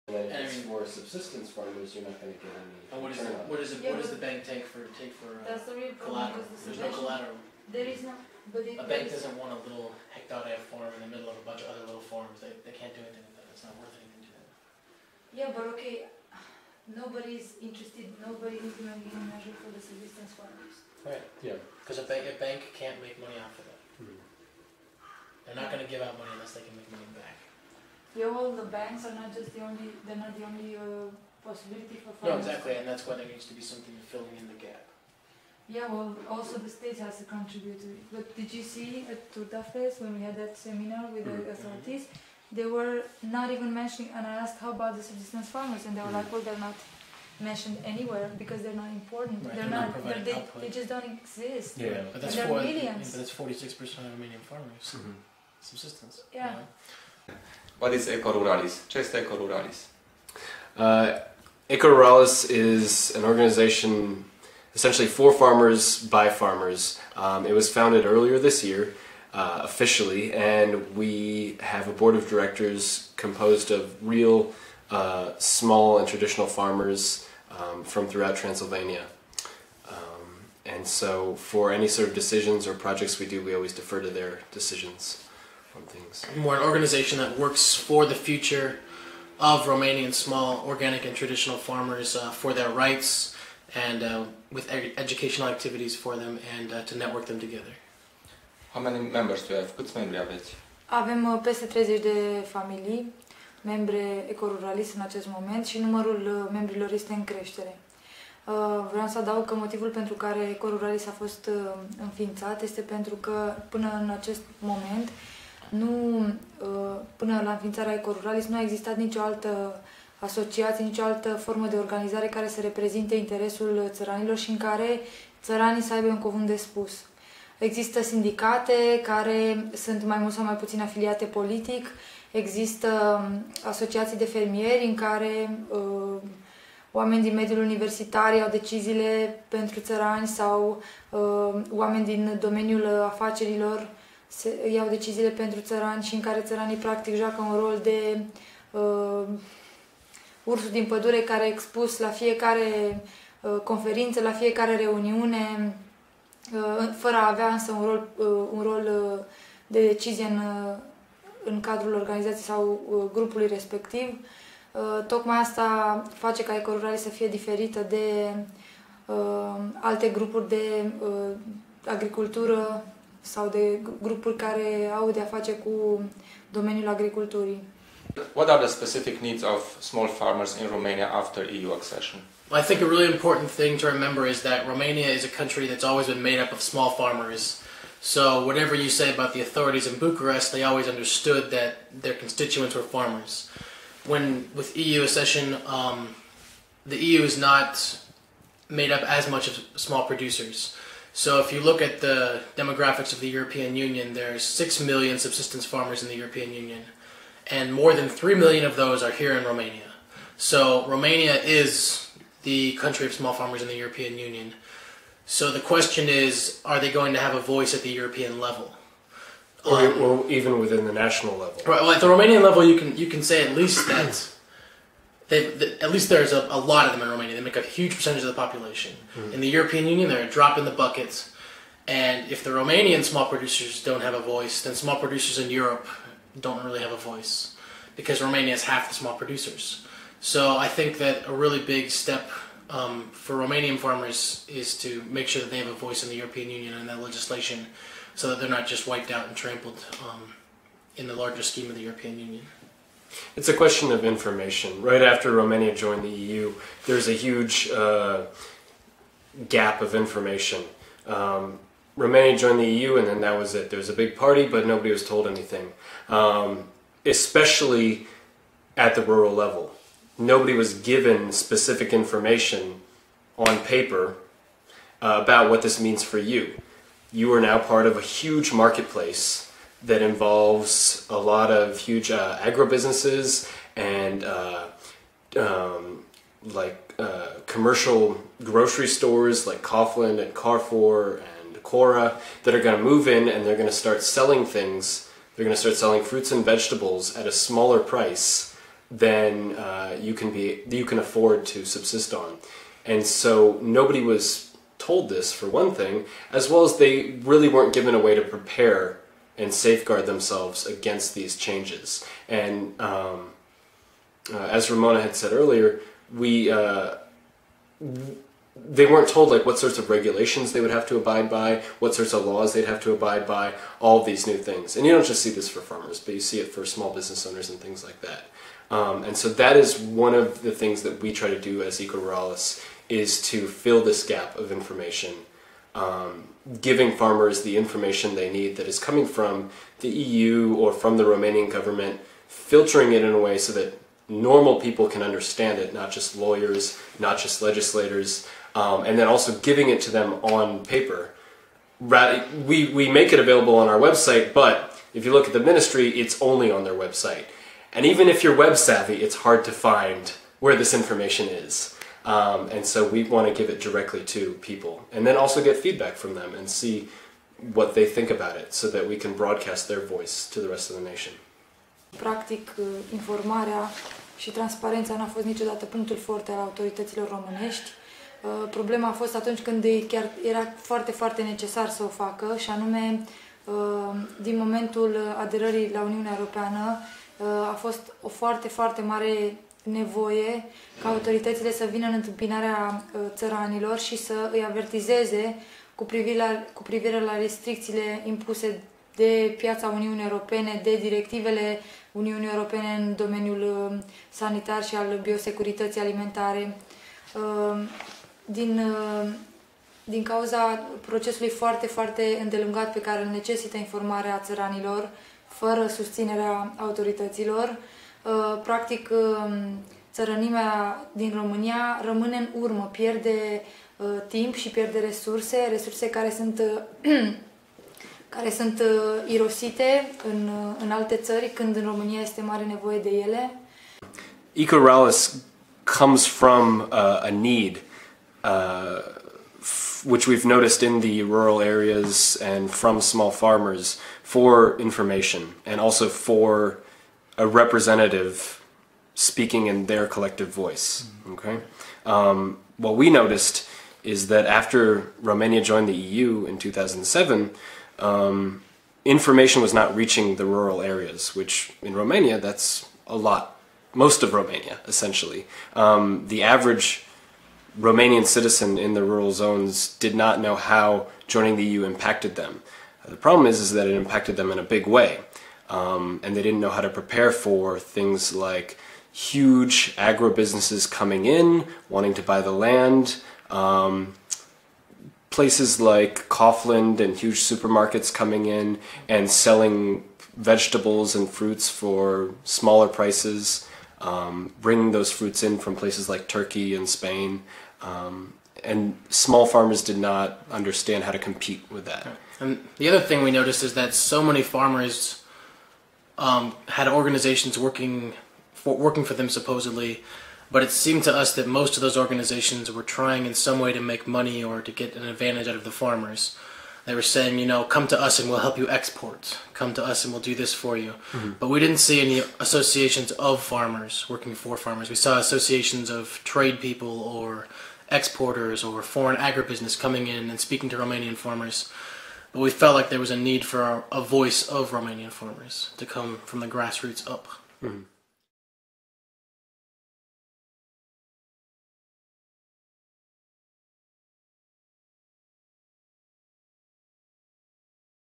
And then if it's for subsistence farmers, you're not going to get any. And what does the bank take for that's the real collateral? There's no collateral. There is no. But a bank doesn't want a little hectare farm in the middle of a bunch of other little farms. They can't do anything with that. It's not worth anything to them. Yeah, but okay, nobody is interested. Nobody is implementing a measure for the subsistence farmers. Right. Yeah. Because a bank can't make money off of that. They're not going to give out money unless they can make money back. Yeah, well, the banks are not just the only. They're not the only possibility for farmers. No, exactly, and that's why there needs to be something filling in the gap. Yeah, well, also the state has to contribute to it. But did you see at Turtafest when we had that seminar with the authorities? They were not even mentioning, and I asked how about the subsistence farmers, and they were like, well, they're not mentioned anywhere because they're not important. Right, they're not. They just don't exist. Yeah, but that's millions. But that's 46% of Romanian farmers. Subsistence. Yeah. What is Ecoruralis? Ce este Ecoruralis? Ecoruralis is an organization essentially for farmers by farmers. It was founded earlier this year, officially, and we have a board of directors composed of real small and traditional farmers from throughout Transylvania. And so for any sort of decisions or projects we do, we always defer to their decisions on things. We're an organization that works for the future of Romanian small organic and traditional farmers for their rights and with educational activities for them and to network them together. How many members do you have? Câți membri aveți? Avem peste 30 de familii, membre Ecoruralis în acest moment și numărul membrilor este în creștere. Vreau să adaug că motivul pentru care Ecoruralis a fost înființat este pentru că până în acest moment, până la înființarea Ecoruralis, nu a existat nicio altă asociație, nicio altă formă de organizare care să reprezinte interesul țăranilor și în care țăranii să aibă un cuvânt de spus. Există sindicate care sunt mai mult sau mai puțin afiliate politic, există asociații de fermieri în care oameni din mediul universitar iau deciziile pentru țărani sau oameni din domeniul afacerilor iau deciziile pentru țărani și în care țăranii practic joacă un rol de ursul din pădure care e expus la fiecare conferință, la fiecare reuniune, fără a avea însă un rol de decizie în cadrul organizației sau grupului respectiv. Tocmai asta face ca Ecoruralis să fie diferită de alte grupuri de agricultură sau de grupuri care au de a face cu domeniul agriculturii. What are the specific needs of small farmers in Romania after EU accession? I think a really important thing to remember is that Romania is a country that's always been made up of small farmers. So whatever you say about the authorities in Bucharest, they always understood that their constituents were farmers. With EU accession, the EU is not made up as much of small producers. So if you look at the demographics of the European Union, there's 6 million subsistence farmers in the European Union, and more than 3 million of those are here in Romania. So Romania is the country of small farmers in the European Union. So the question is, are they going to have a voice at the European level? Or even within the national level. Right. Well, at the Romanian level, you can say at least that at least there's a lot of them in Romania. They make a huge percentage of the population. In the European Union, they're a drop in the bucket. And if the Romanian small producers don't have a voice, then small producers in Europe don't really have a voice, because Romania is half the small producers. So I think that a really big step for Romanian farmers is to make sure that they have a voice in the European Union and that legislation, so that they're not just wiped out and trampled in the larger scheme of the European Union. It's a question of information. Right after Romania joined the EU, there's a huge gap of information. Romania joined the EU and then that was it. There was a big party, but nobody was told anything. Especially at the rural level. Nobody was given specific information on paper about what this means for you. You are now part of a huge marketplace that involves a lot of huge agribusinesses and commercial grocery stores like Kaufland and Carrefour and Cora that are going to move in and they're going to start selling things. They're going to start selling fruits and vegetables at a smaller price than you can afford to subsist on. And so nobody was told this, for one thing, as well as they really weren't given a way to prepare and safeguard themselves against these changes. And as Ramona had said earlier, they weren't told like what sorts of regulations they would have to abide by, what sorts of laws they'd have to abide by, all of these new things. And you don't just see this for farmers, but you see it for small business owners and things like that. And so that is one of the things that we try to do as Ecoruralis, is to fill this gap of information, giving farmers the information they need that is coming from the EU or from the Romanian government, filtering it in a way so that normal people can understand it, not just lawyers, not just legislators, and then also giving it to them on paper. We make it available on our website, but if you look at the ministry, it's only on their website. And even if you're web savvy, it's hard to find where this information is. And so we want to give it directly to people, and then also get feedback from them and see what they think about it, so that we can broadcast their voice to the rest of the nation. Practic, informarea și transparența n-a fost niciodată punctul forte al autorităților românești. Problema a fost atunci când chiar era foarte, foarte necesar să o facă, și anume din momentul aderării la Uniunea Europeană a fost o foarte, foarte mare nevoie ca autoritățile să vină în întâmpinarea țăranilor și să îi avertizeze cu privire la restricțiile impuse de piața Uniunii Europene, de directivele Uniunii Europene în domeniul sanitar și al biosecurității alimentare. Din cauza procesului foarte, foarte îndelungat pe care îl necesită informarea țăranilor, fără susținerea autorităților, practic țărănimea din România rămâne în urmă, pierde timp și pierde resurse care sunt irosite în alte țări, când în România este mare nevoie de ele. Ecoruralis comes from a need which we've noticed in the rural areas and from small farmers for information, and also for a representative speaking in their collective voice. Okay. What we noticed is that after Romania joined the EU in 2007, information was not reaching the rural areas, which in Romania, that's a lot. Most of Romania, essentially. The average Romanian citizen in the rural zones did not know how joining the EU impacted them. The problem is that it impacted them in a big way, and they didn't know how to prepare for things like huge agribusinesses coming in, wanting to buy the land, places like Kaufland and huge supermarkets coming in and selling vegetables and fruits for smaller prices, bringing those fruits in from places like Turkey and Spain, and small farmers did not understand how to compete with that. And the other thing we noticed is that so many farmers had organizations working for them supposedly, but it seemed to us that most of those organizations were trying in some way to make money or to get an advantage out of the farmers. They were saying, you know, come to us and we'll help you export. Come to us and we'll do this for you. Mm-hmm. But we didn't see any associations of farmers working for farmers. We saw associations of trade people or exporters or foreign agribusiness coming in and speaking to Romanian farmers. But we felt like there was a need for a voice of Romanian farmers to come from the grassroots up. Mm-hmm.